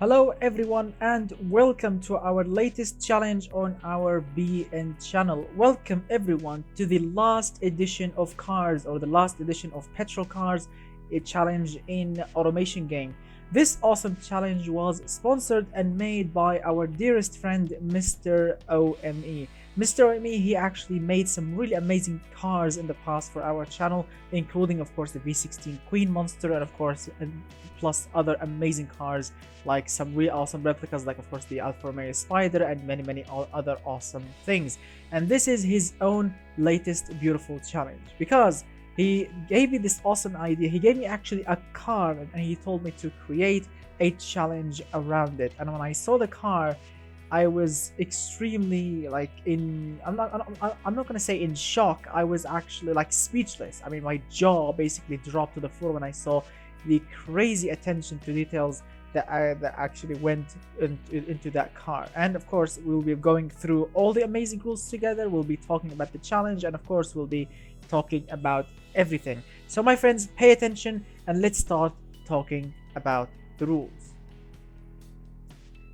Hello everyone and welcome to our latest challenge on our BN channel. Welcome everyone to the last edition of Cars, or the last edition of Petrol Cars, a challenge in automation game. This awesome challenge was sponsored and made by our dearest friend Mr. OME. Mr. OME, he actually made some really amazing cars in the past for our channel, including of course the V16 Queen Monster and of course plus other amazing cars like some really awesome replicas like of course the Alfa Romeo Spider and many other awesome things. And this is his own latest beautiful challenge because he gave me this awesome idea. He gave me actually a car and he told me to create a challenge around it. And when I saw the car, I was extremely like I'm not gonna say in shock. I was actually like speechless. I mean, my jaw basically dropped to the floor when I saw the crazy attention to details that actually went into that car. And of course, we'll be going through all the amazing rules together. We'll be talking about the challenge, and of course, we'll be talking about everything. So, my friends, pay attention and let's start talking about the rules.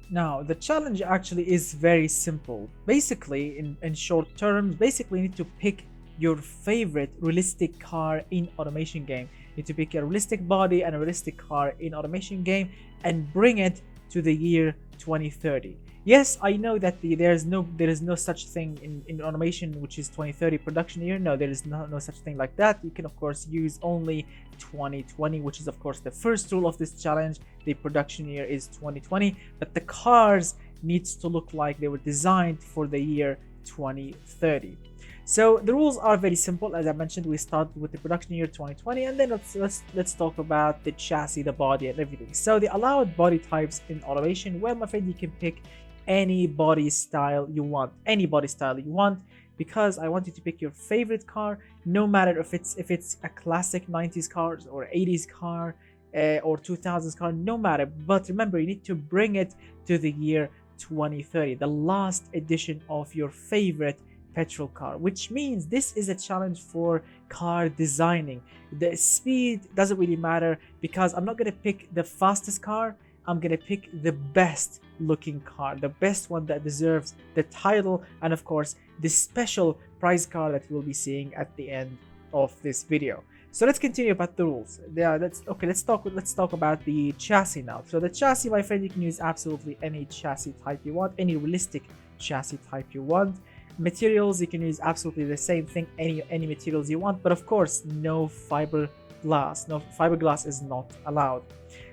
Now, the challenge actually is very simple. Basically, in short terms, basically you need to pick your favorite realistic car in automation game. You need to pick a realistic body and a realistic car in automation game and bring it to the year 2030. Yes, I know that there is no such thing in automation which is 2030 production year. No, there is no such thing like that. You can of course use only 2020, which is of course the first rule of this challenge. The production year is 2020, but the cars needs to look like they were designed for the year 2030. So the rules are very simple. As I mentioned, we start with the production year 2020, and then let's talk about the chassis, the body, and everything. So the allowed body types in automation, well, my friend, you can pick any body style you want, because I want you to pick your favorite car, no matter if it's a classic 90s cars or 80s car or 2000s car, no matter. But remember, you need to bring it to the year 2030, the last edition of your favorite petrol car, which means this is a challenge for car designing. The speed doesn't really matter because I'm not going to pick the fastest car. I'm going to pick the best looking car, the best one that deserves the title, and of course the special prize car that we'll be seeing at the end of this video. So let's continue about the rules. Let's talk about the chassis now. So the chassis, my friend, you can use absolutely any chassis type you want, any realistic chassis type you want. Materials, you can use absolutely the same thing, any materials you want, but of course no fiberglass. No fiberglass is not allowed.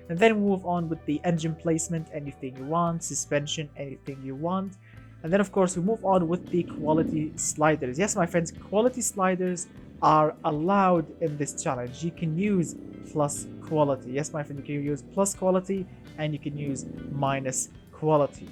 And then move on with the engine placement, anything you want, suspension, anything you want. And then of course we move on with the quality sliders. Yes, my friends, quality sliders are allowed in this challenge. You can use plus quality. Yes, my friend, you can use plus quality and you can use minus quality.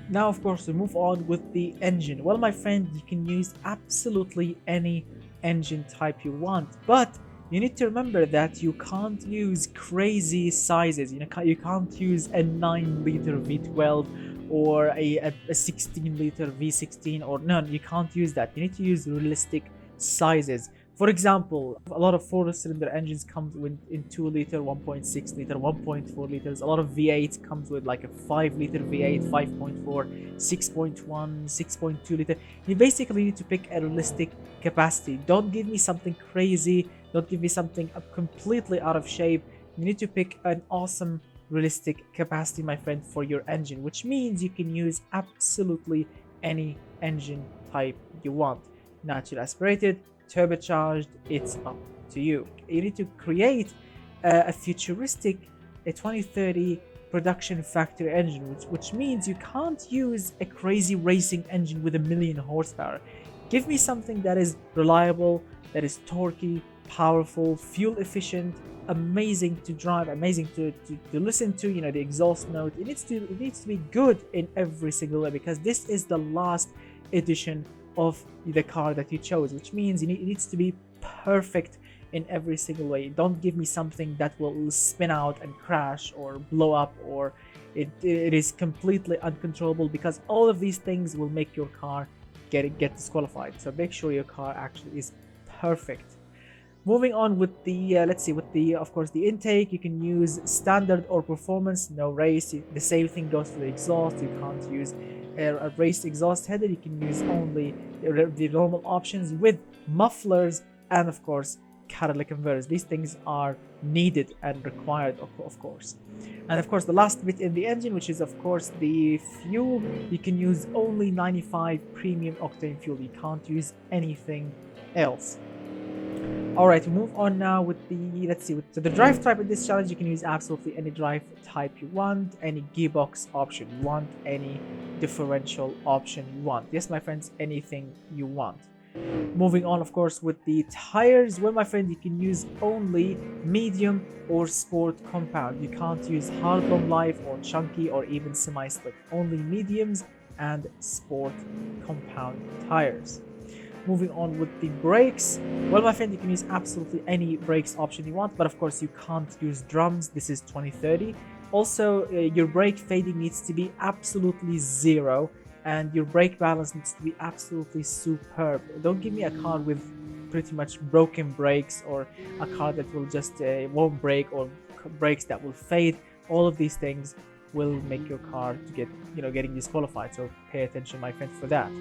Now, of course, we move on with the engine. Well, my friend, you can use absolutely any engine type you want, but you need to remember that you can't use crazy sizes. You can't use a 9-liter V12 or a 16-liter V16, or no, you can't use that. You need to use realistic sizes. For example, a lot of 4-cylinder engines come in 2-liter, 1.6-liter, 1.4 liters. A lot of V8 comes with like a 5-liter V8, 5.4, 6.1, 6.2 liter. You basically need to pick a realistic capacity. Don't give me something crazy. Don't give me something completely out of shape. You need to pick an awesome realistic capacity, my friend, for your engine, which means you can use absolutely any engine type you want. Natural aspirated, turbocharged, it's up to you. You need to create a futuristic 2030 production factory engine, which means you can't use a crazy racing engine with 1,000,000 horsepower. Give me something that is reliable, that is torquey, powerful, fuel efficient, amazing to drive, amazing to listen to. You know, the exhaust note, it needs to be good in every single way, because this is the last edition of the car that you chose, which means it needs to be perfect in every single way. Don't give me something that will spin out and crash or blow up, or it is completely uncontrollable, because all of these things will make your car get disqualified. So make sure your car actually is perfect. Moving on with the let's see, with the of course the intake, you can use standard or performance, no race. The same thing goes for the exhaust. You can't use a race exhaust header. You can use only the normal options with mufflers and of course catalytic converters. These things are needed and required, of course. And of course the last bit in the engine, which is of course the fuel, you can use only 95 premium octane fuel. You can't use anything else. All right, we move on now with the, let's see, with the drive type in this challenge. You can use absolutely any drive type you want, any gearbox option you want, any differential option you want. Yes, my friends, anything you want. Moving on, of course, with the tires, well, my friend, you can use only medium or sport compound. You can't use hard long life or chunky or even semi-slick. Only mediums and sport compound tires. Moving on with the brakes, well, my friend, you can use absolutely any brakes option you want, but of course you can't use drums. This is 2030. Also, your brake fading needs to be absolutely zero, and your brake balance needs to be absolutely superb. Don't give me a car with pretty much broken brakes, or a car that will just won't brake, or brakes that will fade. All of these things will make your car to get, getting disqualified. So pay attention, my friend, for that.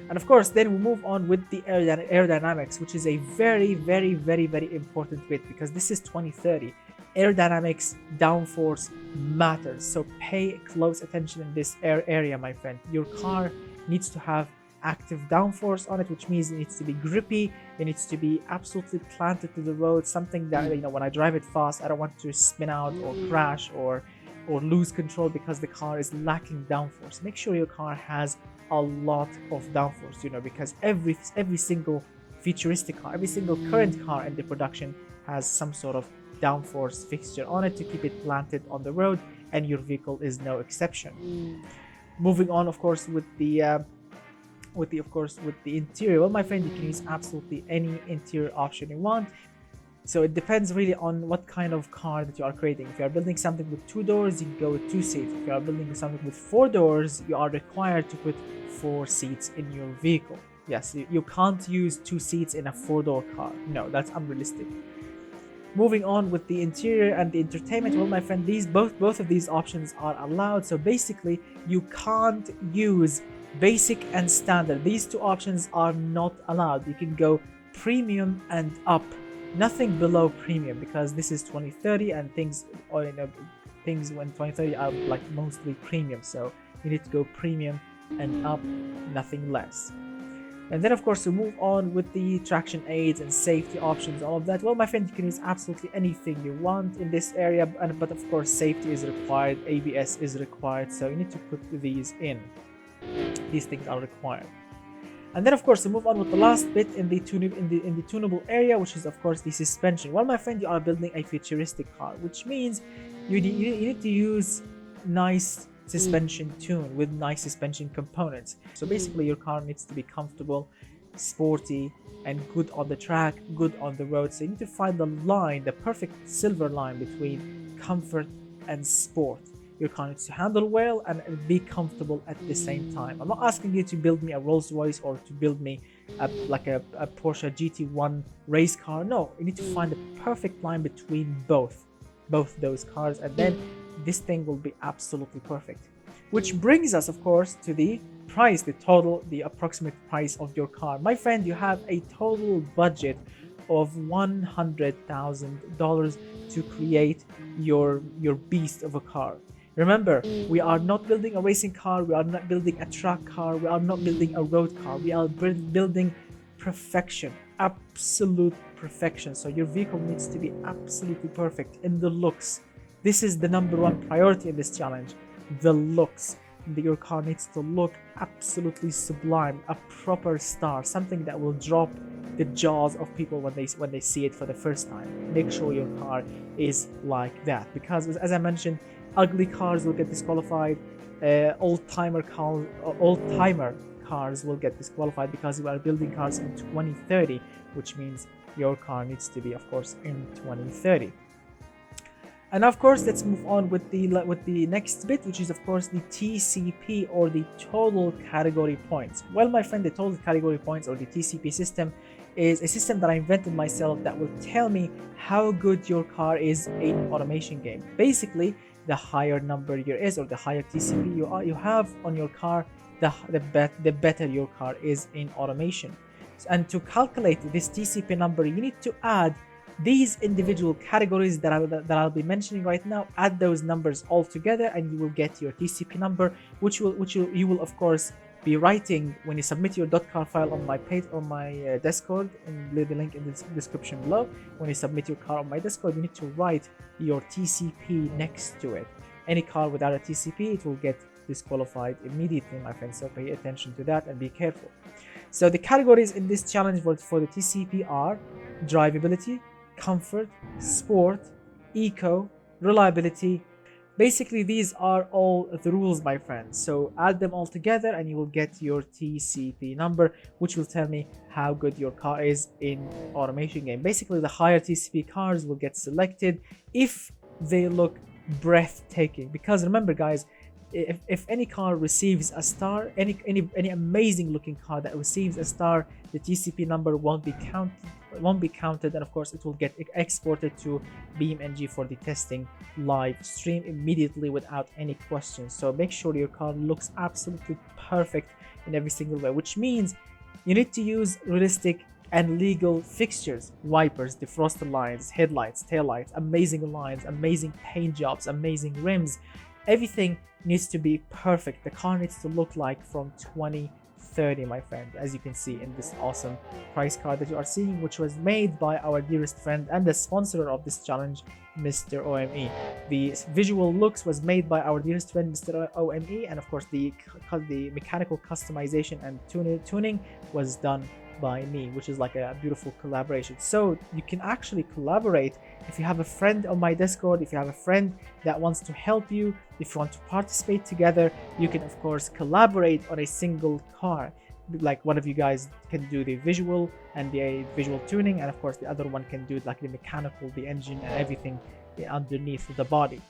And of course, then we move on with the aerodynamics, which is a very, very, very, very important bit, because this is 2030. Aerodynamics, downforce matters. So pay close attention in this area, my friend. Your car needs to have active downforce on it, which means it needs to be grippy. It needs to be absolutely planted to the road. Something that, when I drive it fast, I don't want to spin out or crash or lose control because the car is lacking downforce. Make sure your car has a lot of downforce, because every single futuristic car, every single current car in the production has some sort of downforce fixture on it to keep it planted on the road, and your vehicle is no exception. Moving on, of course, with the interior, well, my friend, you can use absolutely any interior option you want. So it depends really on what kind of car that you are creating. If you are building something with 2 doors, you can go with 2 seats. If you are building something with 4 doors, you are required to put 4 seats in your vehicle. Yes, you can't use 2 seats in a 4-door car. No, that's unrealistic. Moving on with the interior and the entertainment, well, my friend, both of these options are allowed. So basically, you can't use basic and standard. These 2 options are not allowed. You can go premium and up. Nothing below premium, because this is 2030 and things when 2030 are like mostly premium. So you need to go premium and up, nothing less. And then of course we move on with the traction aids and safety options, all of that. Well, my friend, you can use absolutely anything you want in this area, but of course safety is required, ABS is required, so you need to put these in. These things are required. And then of course we move on with the last bit in the tunable area, which is of course the suspension. Well, my friend, you are building a futuristic car, which means you need to use nice suspension tune with nice suspension components. So basically your car needs to be comfortable, sporty, and good on the track, good on the road. So you need to find the perfect silver line between comfort and sport. Your car needs to handle well and be comfortable at the same time. I'm not asking you to build me a Rolls Royce or to build me a Porsche GT1 race car. No, you need to find the perfect line between both those cars, and then this thing will be absolutely perfect. Which brings us, of course, to the price, the approximate price of your car. My friend, you have a total budget of $100,000 to create your beast of a car. Remember, we are not building a racing car, we are not building a track car, we are not building a road car. We are building perfection, absolute perfection. So your vehicle needs to be absolutely perfect in the looks. This is the #1 priority in this challenge, the looks. Your car needs to look absolutely sublime, a proper star, something that will drop the jaws of people when they see it for the first time. Make sure your car is like that, because as I mentioned, ugly cars will get disqualified. Old-timer cars will get disqualified, because we are building cars in 2030, which means your car needs to be, of course, in 2030. And of course, let's move on with the next bit, which is of course the TCP, or the total category points. Well, my friend, the total category points, or the TCP system, is a system that I invented myself that will tell me how good your car is in automation game. Basically, the higher number your is, or the higher TCP you have on your car, the better your car is in automation. And to calculate this TCP number, you need to add these individual categories that I'll be mentioning right now. Add those numbers all together, and you will get your TCP number, which you will of course be writing when you submit your .car file on my page, on my Discord, and leave the link in the description below. When you submit your car on my Discord, you need to write your TCP next to it. Any car without a TCP, it will get disqualified immediately, my friends. So pay attention to that and be careful. So the categories in this challenge for the TCP are drivability, comfort, sport, eco, reliability. Basically, these are all the rules, my friends. So add them all together and you will get your TCP number, which will tell me how good your car is in automation game. Basically, the higher TCP cars will get selected if they look breathtaking. Because remember, guys, if any car receives a star, any amazing looking car that receives a star, the TCP number won't be counted, and of course it will get exported to BeamNG for the testing live stream immediately without any questions. So make sure your car looks absolutely perfect in every single way, which means you need to use realistic and legal fixtures, wipers, defroster lines, headlights, taillights, amazing lines, amazing paint jobs, amazing rims. Everything needs to be perfect. The car needs to look like from 2030, my friend, as you can see in this awesome price card that you are seeing, which was made by our dearest friend and the sponsor of this challenge, Mr. OME. The visual looks was made by our dearest friend, Mr. OME, and of course the mechanical customization and tuning was done by me, which is like a beautiful collaboration. So you can actually collaborate if you have a friend on my Discord, if you have a friend that wants to help you, if you want to participate together, you can of course collaborate on a single car. Like one of you guys can do the visual and the visual tuning, and of course the other one can do like the mechanical, the engine and everything underneath the body.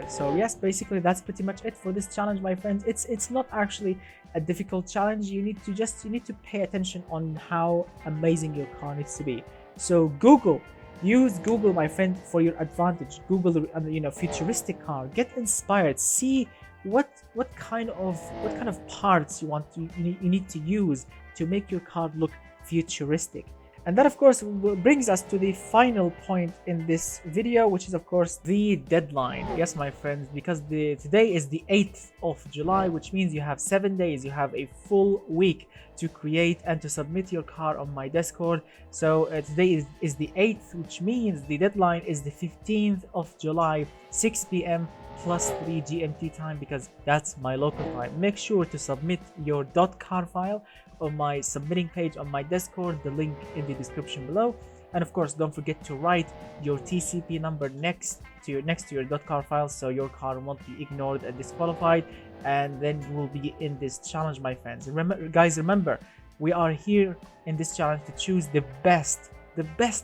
So yes, basically that's pretty much it for this challenge, my friends. It's not actually a difficult challenge. You need to pay attention on how amazing your car needs to be. So use Google, my friend, for your advantage. Google, futuristic car. Get inspired. See what kind of parts you need to use to make your car look futuristic. And that of course brings us to the final point in this video, which is of course the deadline. Yes, my friends, because today is the 8th of July, which means you have 7 days, you have a full week to create and to submit your car on my Discord. So today is the 8th, which means the deadline is the 15th of July, 6 p.m. plus 3 GMT time, because that's my local time. Make sure to submit your .car file on my submitting page on my Discord, the link in the description below. And of course, don't forget to write your TCP number next to your .car file, so your car won't be ignored and disqualified, and then you will be in this challenge, my friends. Remember, we are here in this challenge to choose the best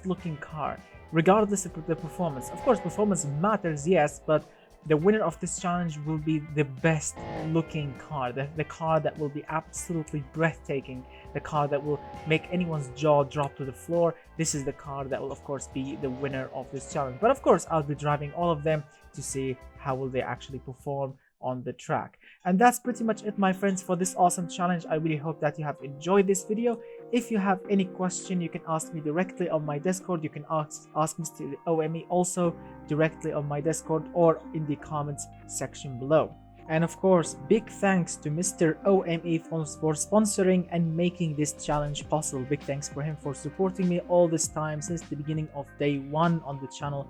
looking car, regardless of the performance. Of course, performance matters, yes, but the winner of this challenge will be the best looking car, the car that will be absolutely breathtaking, the car that will make anyone's jaw drop to the floor. This is the car that will of course be the winner of this challenge. But of course, I'll be driving all of them to see how will they actually perform on the track. And that's pretty much it, my friends, for this awesome challenge. I really hope that you have enjoyed this video. If you have any question, you can ask me directly on my Discord. You can ask Mr. OME also directly on my Discord or in the comments section below. And of course, big thanks to Mr. OME for sponsoring and making this challenge possible. Big thanks for him for supporting me all this time since the beginning of day one on the channel.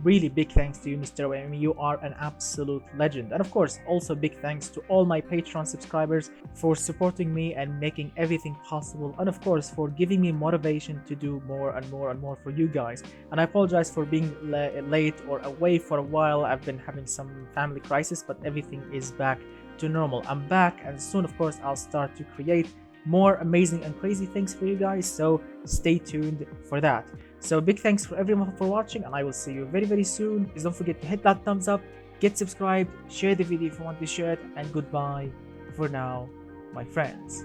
Really big thanks to you, Mr. OME. You are an absolute legend. And of course, also big thanks to all my Patreon subscribers for supporting me and making everything possible, and of course for giving me motivation to do more and more and more for you guys. And I apologize for being late or away for a while. I've been having some family crisis, but everything is back to normal. I'm back, and soon of course I'll start to create more amazing and crazy things for you guys, so stay tuned for that. So big thanks for everyone for watching, and I will see you very, very soon. Please don't forget to hit that thumbs up, get subscribed, share the video if you want to share it, and goodbye for now, my friends.